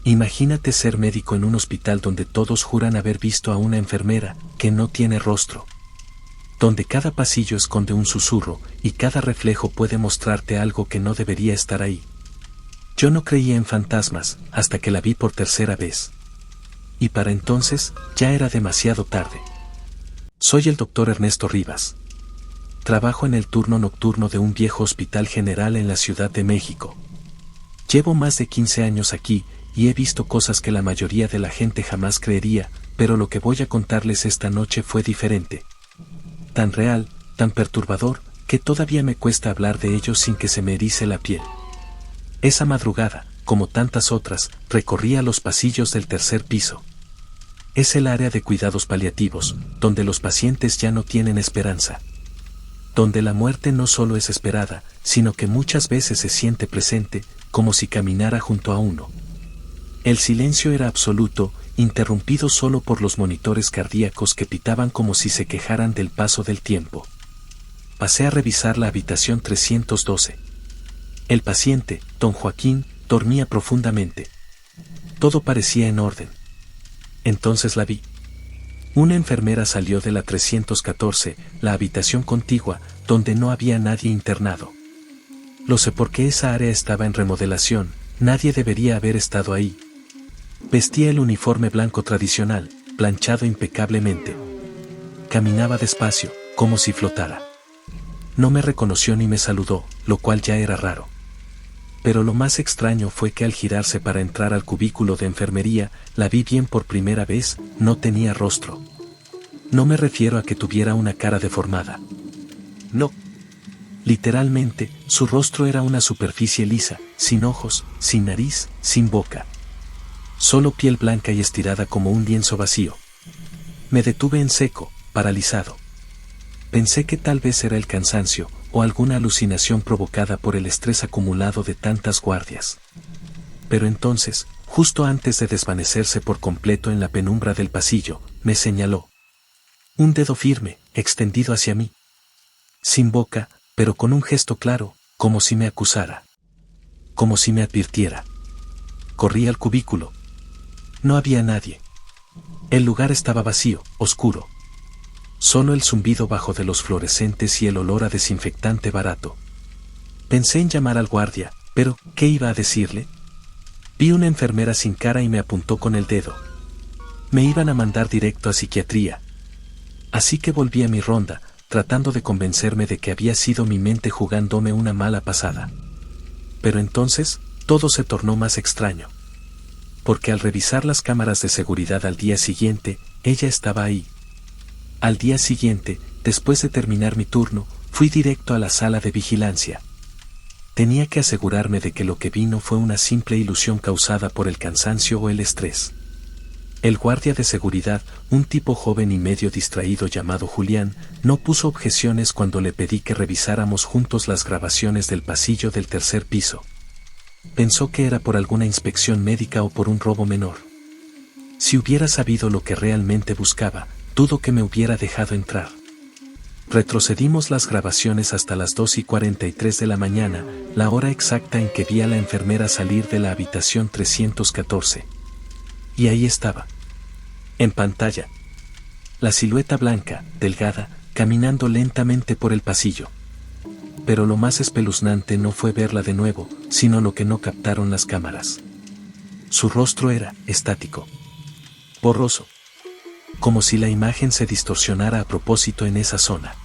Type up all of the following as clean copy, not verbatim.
Imagínate ser médico en un hospital donde todos juran haber visto a una enfermera que no tiene rostro. Donde cada pasillo esconde un susurro y cada reflejo puede mostrarte algo que no debería estar ahí. Yo no creía en fantasmas hasta que la vi por tercera vez. Y para entonces, ya era demasiado tarde. Soy el doctor Ernesto Rivas. Trabajo en el turno nocturno de un viejo hospital general en la Ciudad de México. Llevo más de 15 años aquí y he visto cosas que la mayoría de la gente jamás creería, pero lo que voy a contarles esta noche fue diferente. Tan real, tan perturbador, que todavía me cuesta hablar de ello sin que se me erice la piel. Esa madrugada, como tantas otras, recorría los pasillos del tercer piso. Es el área de cuidados paliativos, donde los pacientes ya no tienen esperanza. Donde la muerte no solo es esperada, sino que muchas veces se siente presente, como si caminara junto a uno. El silencio era absoluto, interrumpido solo por los monitores cardíacos que pitaban como si se quejaran del paso del tiempo. Pasé a revisar la habitación 312. El paciente, don Joaquín, dormía profundamente. Todo parecía en orden. Entonces la vi. Una enfermera salió de la 314, la habitación contigua, donde no había nadie internado. Lo sé porque esa área estaba en remodelación, nadie debería haber estado ahí. Vestía el uniforme blanco tradicional, planchado impecablemente. Caminaba despacio, como si flotara. No me reconoció ni me saludó, lo cual ya era raro. Pero lo más extraño fue que al girarse para entrar al cubículo de enfermería, la vi bien por primera vez, no tenía rostro. No me refiero a que tuviera una cara deformada. No. Literalmente, su rostro era una superficie lisa, sin ojos, sin nariz, sin boca. Solo piel blanca y estirada como un lienzo vacío. Me detuve en seco, paralizado. Pensé que tal vez era el cansancio, o alguna alucinación provocada por el estrés acumulado de tantas guardias. Pero entonces, justo antes de desvanecerse por completo en la penumbra del pasillo, me señaló. Un dedo firme, extendido hacia mí. Sin boca, pero con un gesto claro, como si me acusara. Como si me advirtiera. Corrí al cubículo. No había nadie. El lugar estaba vacío, oscuro. Solo el zumbido bajo de los fluorescentes y el olor a desinfectante barato. Pensé en llamar al guardia, pero ¿qué iba a decirle? Vi una enfermera sin cara y me apuntó con el dedo. Me iban a mandar directo a psiquiatría. Así que volví a mi ronda, tratando de convencerme de que había sido mi mente jugándome una mala pasada. Pero entonces, todo se tornó más extraño. Porque al revisar las cámaras de seguridad al día siguiente, ella estaba ahí. Al día siguiente, después de terminar mi turno, fui directo a la sala de vigilancia. Tenía que asegurarme de que lo que vi no fue una simple ilusión causada por el cansancio o el estrés. El guardia de seguridad, un tipo joven y medio distraído llamado Julián, no puso objeciones cuando le pedí que revisáramos juntos las grabaciones del pasillo del tercer piso. Pensó que era por alguna inspección médica o por un robo menor. Si hubiera sabido lo que realmente buscaba, dudo que me hubiera dejado entrar. Retrocedimos las grabaciones hasta las 2:43 de la mañana, la hora exacta en que vi a la enfermera salir de la habitación 314. Y ahí estaba. En pantalla. La silueta blanca, delgada, caminando lentamente por el pasillo. Pero lo más espeluznante no fue verla de nuevo, sino lo que no captaron las cámaras. Su rostro era estático. Borroso. Como si la imagen se distorsionara a propósito en esa zona.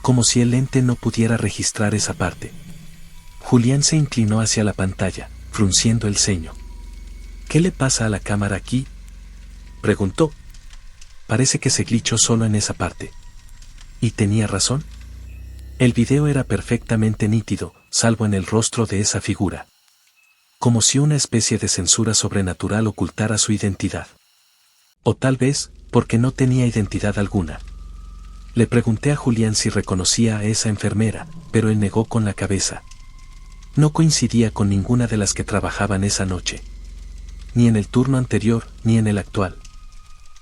Como si el lente no pudiera registrar esa parte. Julián se inclinó hacia la pantalla, frunciendo el ceño. ¿Qué le pasa a la cámara aquí?, preguntó. Parece que se glitchó solo en esa parte. ¿Y tenía razón? El video era perfectamente nítido, salvo en el rostro de esa figura. Como si una especie de censura sobrenatural ocultara su identidad. O tal vez, porque no tenía identidad alguna. Le pregunté a Julián si reconocía a esa enfermera, pero él negó con la cabeza. No coincidía con ninguna de las que trabajaban esa noche. Ni en el turno anterior, ni en el actual.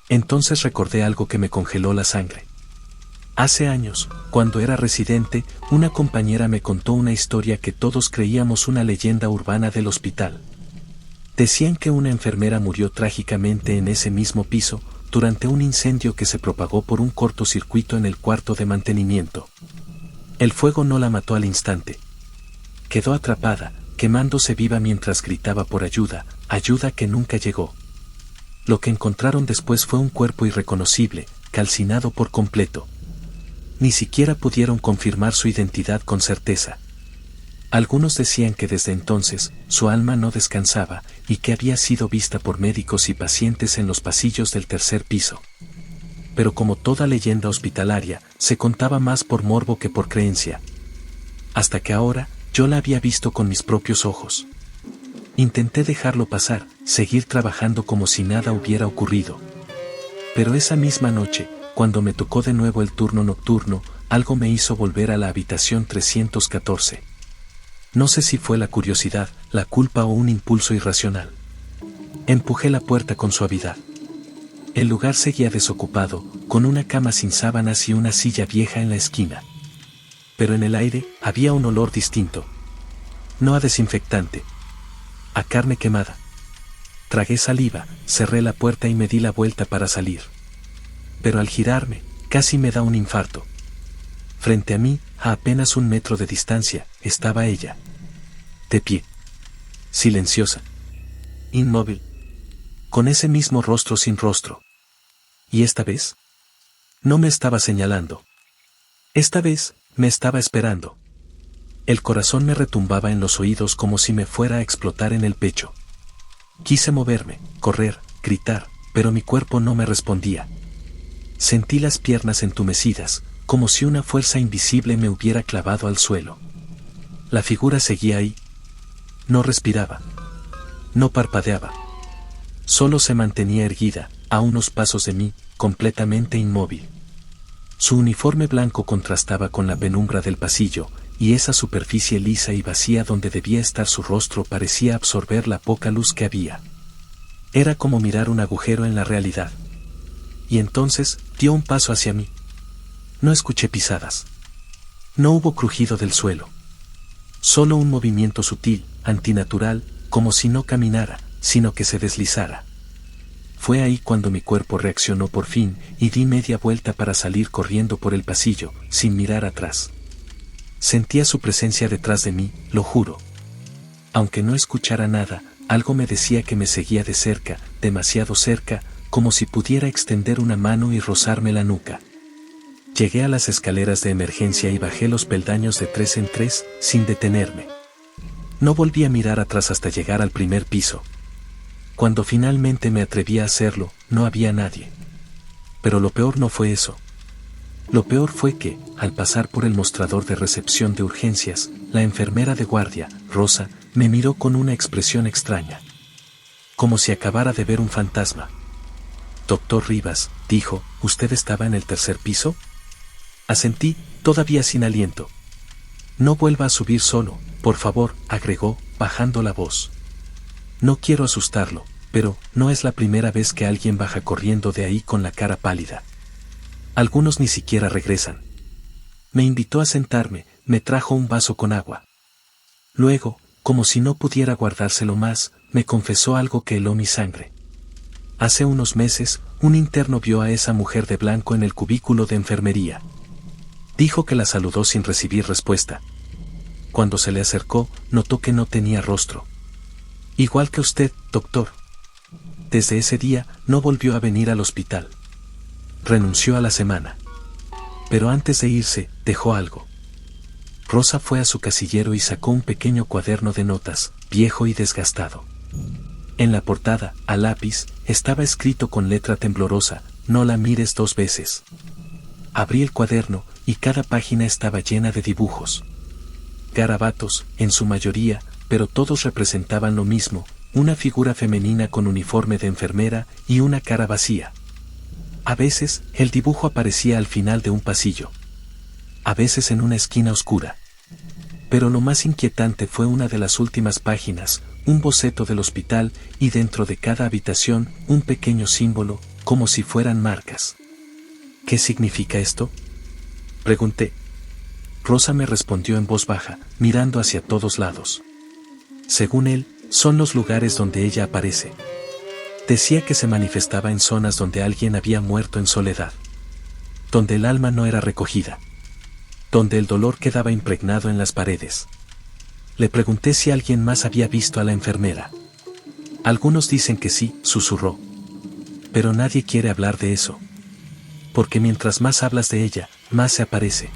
Entonces recordé algo que me congeló la sangre. Hace años, cuando era residente, una compañera me contó una historia que todos creíamos una leyenda urbana del hospital. Decían que una enfermera murió trágicamente en ese mismo piso, durante un incendio que se propagó por un cortocircuito en el cuarto de mantenimiento. El fuego no la mató al instante. Quedó atrapada, quemándose viva mientras gritaba por ayuda, ayuda que nunca llegó. Lo que encontraron después fue un cuerpo irreconocible, calcinado por completo. Ni siquiera pudieron confirmar su identidad con certeza. Algunos decían que desde entonces, su alma no descansaba, y que había sido vista por médicos y pacientes en los pasillos del tercer piso. Pero como toda leyenda hospitalaria, se contaba más por morbo que por creencia. Hasta que ahora, yo la había visto con mis propios ojos. Intenté dejarlo pasar, seguir trabajando como si nada hubiera ocurrido. Pero esa misma noche, cuando me tocó de nuevo el turno nocturno, algo me hizo volver a la habitación 314. No sé si fue la curiosidad, la culpa o un impulso irracional. Empujé la puerta con suavidad. El lugar seguía desocupado, con una cama sin sábanas y una silla vieja en la esquina. Pero en el aire había un olor distinto. No a desinfectante. A carne quemada. Tragué saliva, cerré la puerta y me di la vuelta para salir. Pero al girarme, casi me da un infarto. Frente a mí, a apenas 1 metro de distancia, estaba ella. De pie. Silenciosa. Inmóvil. Con ese mismo rostro sin rostro. ¿Y esta vez? No me estaba señalando. Esta vez, me estaba esperando. El corazón me retumbaba en los oídos como si me fuera a explotar en el pecho. Quise moverme, correr, gritar, pero mi cuerpo no me respondía. Sentí las piernas entumecidas, como si una fuerza invisible me hubiera clavado al suelo. La figura seguía ahí. No respiraba. No parpadeaba. Solo se mantenía erguida, a unos pasos de mí, completamente inmóvil. Su uniforme blanco contrastaba con la penumbra del pasillo, y esa superficie lisa y vacía donde debía estar su rostro parecía absorber la poca luz que había. Era como mirar un agujero en la realidad. Y entonces, dio un paso hacia mí. No escuché pisadas. No hubo crujido del suelo. Solo un movimiento sutil, antinatural, como si no caminara, sino que se deslizara. Fue ahí cuando mi cuerpo reaccionó por fin, y di media vuelta para salir corriendo por el pasillo, sin mirar atrás. Sentía su presencia detrás de mí, lo juro. Aunque no escuchara nada, algo me decía que me seguía de cerca, demasiado cerca, como si pudiera extender una mano y rozarme la nuca. Llegué a las escaleras de emergencia y bajé los peldaños de 3 en 3, sin detenerme. No volví a mirar atrás hasta llegar al primer piso. Cuando finalmente me atreví a hacerlo, no había nadie. Pero lo peor no fue eso. Lo peor fue que, al pasar por el mostrador de recepción de urgencias, la enfermera de guardia, Rosa, me miró con una expresión extraña. Como si acabara de ver un fantasma. «Doctor Rivas», dijo, «¿usted estaba en el tercer piso?» Asentí, todavía sin aliento. «No vuelva a subir solo, por favor», agregó, bajando la voz. «No quiero asustarlo, pero no es la primera vez que alguien baja corriendo de ahí con la cara pálida. Algunos ni siquiera regresan». Me invitó a sentarme, me trajo un vaso con agua. Luego, como si no pudiera guardárselo más, me confesó algo que heló mi sangre. Hace unos meses, un interno vio a esa mujer de blanco en el cubículo de enfermería. Dijo que la saludó sin recibir respuesta. Cuando se le acercó, notó que no tenía rostro. «Igual que usted, doctor». Desde ese día, no volvió a venir al hospital. Renunció a la semana. Pero antes de irse, dejó algo. Rosa fue a su casillero y sacó un pequeño cuaderno de notas, viejo y desgastado. En la portada, a lápiz, estaba escrito con letra temblorosa: «No la mires 2 veces». Abrí el cuaderno, y cada página estaba llena de dibujos. Garabatos, en su mayoría, pero todos representaban lo mismo: una figura femenina con uniforme de enfermera y una cara vacía. A veces, el dibujo aparecía al final de un pasillo. A veces en una esquina oscura. Pero lo más inquietante fue una de las últimas páginas, un boceto del hospital, y dentro de cada habitación, un pequeño símbolo, como si fueran marcas. «¿Qué significa esto?», pregunté. Rosa me respondió en voz baja, mirando hacia todos lados. Según él, Son los lugares donde ella aparece. Decía que se manifestaba en zonas donde alguien había muerto en soledad. Donde el alma no era recogida. Donde el dolor quedaba impregnado en las paredes. Le pregunté si alguien más había visto a la enfermera. Algunos dicen que sí, susurró. Pero nadie quiere hablar de eso. Porque mientras más hablas de ella, más se aparece.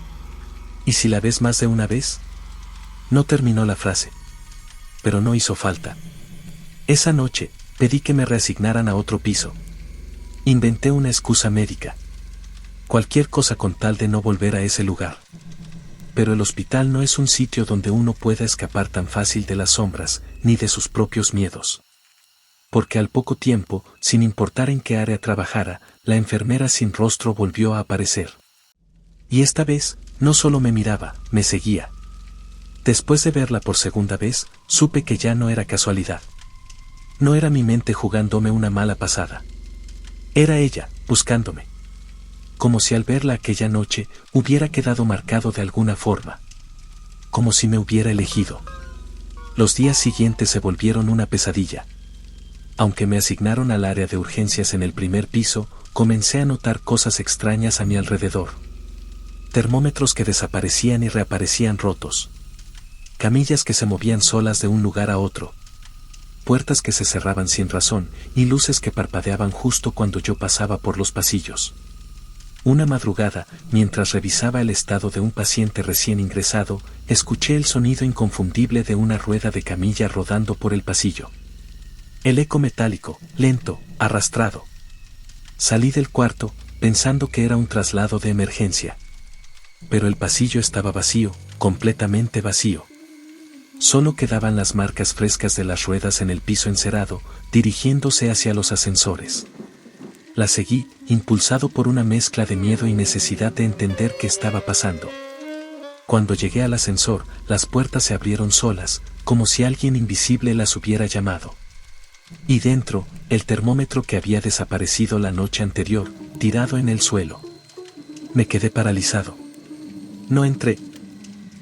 ¿Y si la ves más de una vez? No terminó la frase. Pero no hizo falta. Esa noche, pedí que me reasignaran a otro piso. Inventé una excusa médica. Cualquier cosa con tal de no volver a ese lugar. Pero el hospital no es un sitio donde uno pueda escapar tan fácil de las sombras, ni de sus propios miedos. Porque al poco tiempo, sin importar en qué área trabajara, la enfermera sin rostro volvió a aparecer. Y esta vez, no solo me miraba, me seguía. Después de verla por segunda vez, supe que ya no era casualidad. No era mi mente jugándome una mala pasada. Era ella, buscándome. Como si al verla aquella noche, hubiera quedado marcado de alguna forma. Como si me hubiera elegido. Los días siguientes se volvieron una pesadilla. Aunque me asignaron al área de urgencias en el primer piso, comencé a notar cosas extrañas a mi alrededor. Termómetros que desaparecían y reaparecían rotos. Camillas que se movían solas de un lugar a otro. Puertas que se cerraban sin razón, y luces que parpadeaban justo cuando yo pasaba por los pasillos. Una madrugada, mientras revisaba el estado de un paciente recién ingresado, escuché el sonido inconfundible de una rueda de camilla rodando por el pasillo. El eco metálico, lento, arrastrado. Salí del cuarto, pensando que era un traslado de emergencia. Pero el pasillo estaba vacío, completamente vacío. Solo quedaban las marcas frescas de las ruedas en el piso encerado, dirigiéndose hacia los ascensores. La seguí, impulsado por una mezcla de miedo y necesidad de entender qué estaba pasando. Cuando llegué al ascensor, las puertas se abrieron solas, como si alguien invisible las hubiera llamado. Y dentro, el termómetro que había desaparecido la noche anterior, tirado en el suelo. Me quedé paralizado. No entré.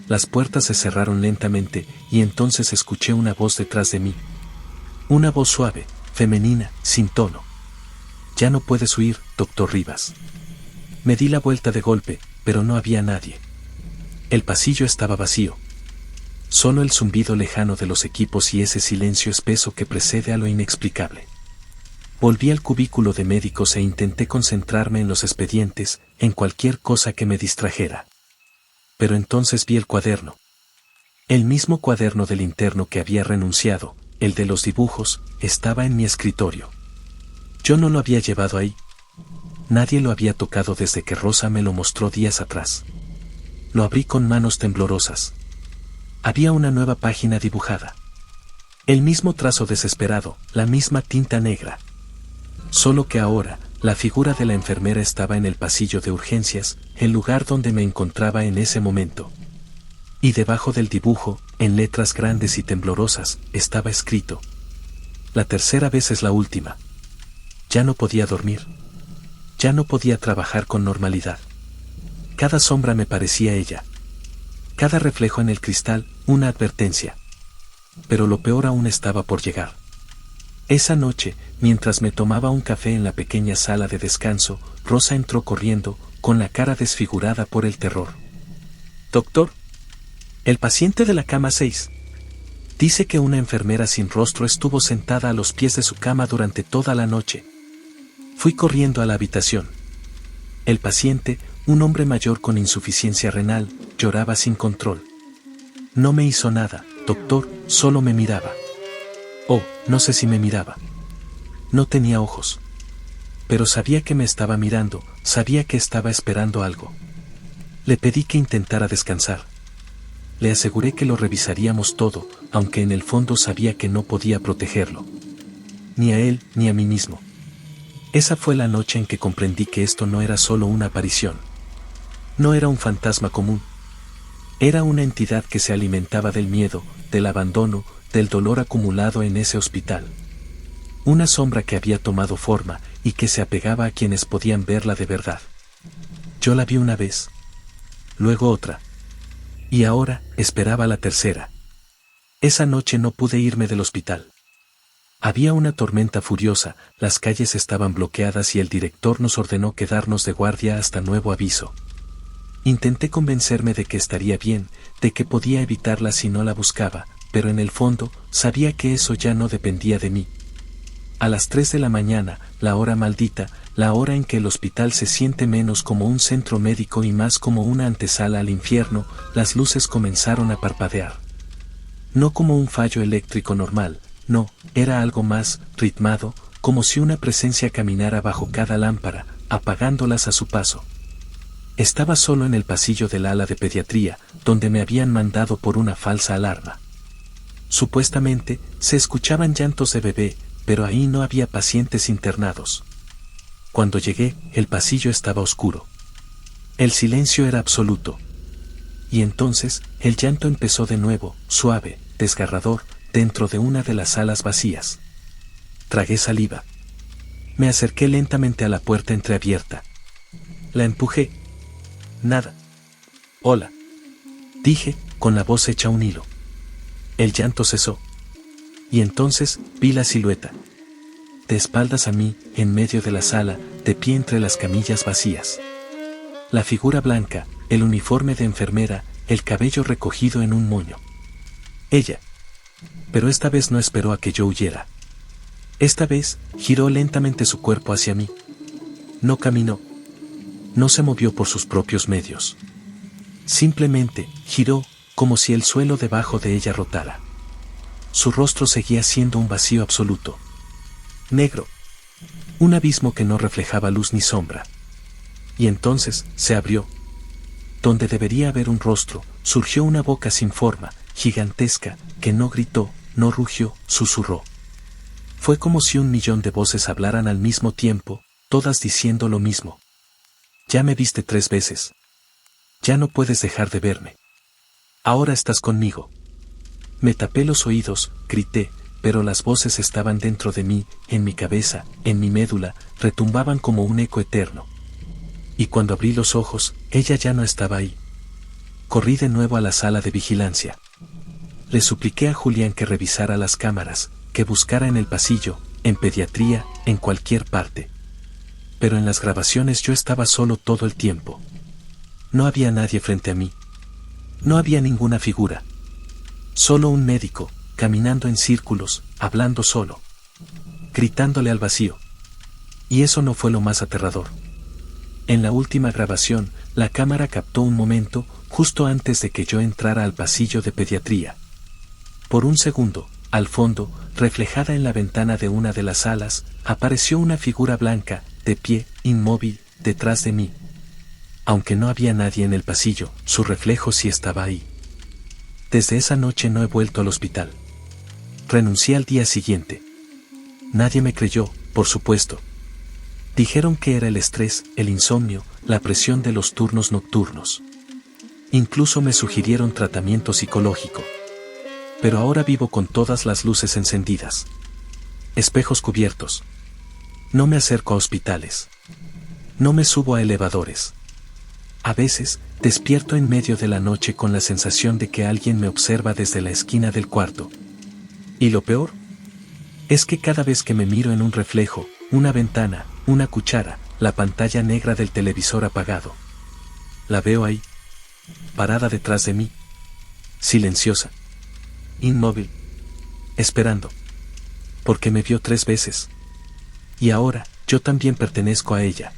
Las puertas se cerraron lentamente, y entonces escuché una voz detrás de mí. Una voz suave, femenina, sin tono. Ya no puedes huir, doctor Rivas. Me di la vuelta de golpe, pero no había nadie. El pasillo estaba vacío. Solo el zumbido lejano de los equipos y ese silencio espeso que precede a lo inexplicable. Volví al cubículo de médicos e intenté concentrarme en los expedientes, en cualquier cosa que me distrajera. Pero entonces vi el cuaderno. El mismo cuaderno del interno que había renunciado, el de los dibujos, estaba en mi escritorio. Yo no lo había llevado ahí. Nadie lo había tocado desde que Rosa me lo mostró días atrás. Lo abrí con manos temblorosas. Había una nueva página dibujada. El mismo trazo desesperado, la misma tinta negra. Solo que ahora, la figura de la enfermera estaba en el pasillo de urgencias, el lugar donde me encontraba en ese momento. Y debajo del dibujo, en letras grandes y temblorosas, estaba escrito: la tercera vez es la última. Ya no podía dormir. Ya no podía trabajar con normalidad. Cada sombra me parecía ella. Cada reflejo en el cristal, una advertencia. Pero lo peor aún estaba por llegar. Esa noche, mientras me tomaba un café en la pequeña sala de descanso, Rosa entró corriendo, con la cara desfigurada por el terror. «Doctor, el paciente de la cama 6. Dice que una enfermera sin rostro estuvo sentada a los pies de su cama durante toda la noche». Fui corriendo a la habitación. El paciente, un hombre mayor con insuficiencia renal, lloraba sin control. No me hizo nada, doctor, solo me miraba. Oh, no sé si me miraba. No tenía ojos. Pero sabía que me estaba mirando, sabía que estaba esperando algo. Le pedí que intentara descansar. Le aseguré que lo revisaríamos todo, aunque en el fondo sabía que no podía protegerlo. Ni a él, ni a mí mismo. Esa fue la noche en que comprendí que esto no era solo una aparición. No era un fantasma común. Era una entidad que se alimentaba del miedo, del abandono, del dolor acumulado en ese hospital. Una sombra que había tomado forma y que se apegaba a quienes podían verla de verdad. Yo la vi una vez. Luego otra. Y ahora esperaba la tercera. Esa noche no pude irme del hospital. Había una tormenta furiosa, las calles estaban bloqueadas y el director nos ordenó quedarnos de guardia hasta nuevo aviso. Intenté convencerme de que estaría bien, de que podía evitarla si no la buscaba, pero en el fondo, sabía que eso ya no dependía de mí. A las 3 de la mañana, la hora maldita, la hora en que el hospital se siente menos como un centro médico y más como una antesala al infierno, las luces comenzaron a parpadear. No como un fallo eléctrico normal, no, era algo más ritmado, como si una presencia caminara bajo cada lámpara, apagándolas a su paso. Estaba solo en el pasillo del ala de pediatría, donde me habían mandado por una falsa alarma. Supuestamente, se escuchaban llantos de bebé, pero ahí no había pacientes internados. Cuando llegué, el pasillo estaba oscuro. El silencio era absoluto. Y entonces, el llanto empezó de nuevo, suave, desgarrador, dentro de una de las salas vacías. Tragué saliva. Me acerqué lentamente a la puerta entreabierta. La empujé. Nada. Hola. Dije, con la voz hecha un hilo. El llanto cesó. Y entonces, vi la silueta. De espaldas a mí, en medio de la sala, de pie entre las camillas vacías. La figura blanca, el uniforme de enfermera, el cabello recogido en un moño. Ella. Pero esta vez no esperó a que yo huyera. Esta vez, giró lentamente su cuerpo hacia mí. No caminó. No se movió por sus propios medios. Simplemente, giró, como si el suelo debajo de ella rotara. Su rostro seguía siendo un vacío absoluto. Negro. Un abismo que no reflejaba luz ni sombra. Y entonces, se abrió. Donde debería haber un rostro, surgió una boca sin forma, gigantesca, que no gritó, no rugió, susurró. Fue como si 1.000.000 de voces hablaran al mismo tiempo, todas diciendo lo mismo. Ya me viste 3 veces. Ya no puedes dejar de verme. Ahora estás conmigo. Me tapé los oídos, grité, pero las voces estaban dentro de mí, en mi cabeza, en mi médula, retumbaban como un eco eterno. Y cuando abrí los ojos, ella ya no estaba ahí. Corrí de nuevo a la sala de vigilancia. Le supliqué a Julián que revisara las cámaras, que buscara en el pasillo, en pediatría, en cualquier parte. Pero en las grabaciones yo estaba solo todo el tiempo. No había nadie frente a mí. No había ninguna figura. Solo un médico, caminando en círculos, hablando solo. Gritándole al vacío. Y eso no fue lo más aterrador. En la última grabación, la cámara captó un momento, justo antes de que yo entrara al pasillo de pediatría. Por un segundo, al fondo, reflejada en la ventana de una de las salas, apareció una figura blanca, de pie, inmóvil, detrás de mí. Aunque no había nadie en el pasillo, su reflejo sí estaba ahí. Desde esa noche no he vuelto al hospital. Renuncié al día siguiente. Nadie me creyó, por supuesto. Dijeron que era el estrés, el insomnio, la presión de los turnos nocturnos. Incluso me sugirieron tratamiento psicológico. Pero ahora vivo con todas las luces encendidas. Espejos cubiertos. No me acerco a hospitales. No me subo a elevadores. A veces, despierto en medio de la noche con la sensación de que alguien me observa desde la esquina del cuarto. Y lo peor es que cada vez que me miro en un reflejo, una ventana, una cuchara, la pantalla negra del televisor apagado. La veo ahí, parada detrás de mí, silenciosa, inmóvil, esperando. Porque me vio 3 veces. Y ahora, yo también pertenezco a ella.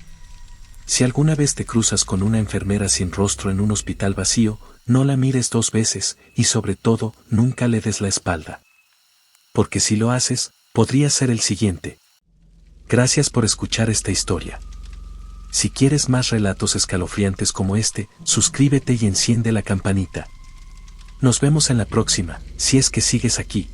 Si alguna vez te cruzas con una enfermera sin rostro en un hospital vacío, no la mires 2 veces, y sobre todo, nunca le des la espalda. Porque si lo haces, podría ser el siguiente. Gracias por escuchar esta historia. Si quieres más relatos escalofriantes como este, suscríbete y enciende la campanita. Nos vemos en la próxima, si es que sigues aquí.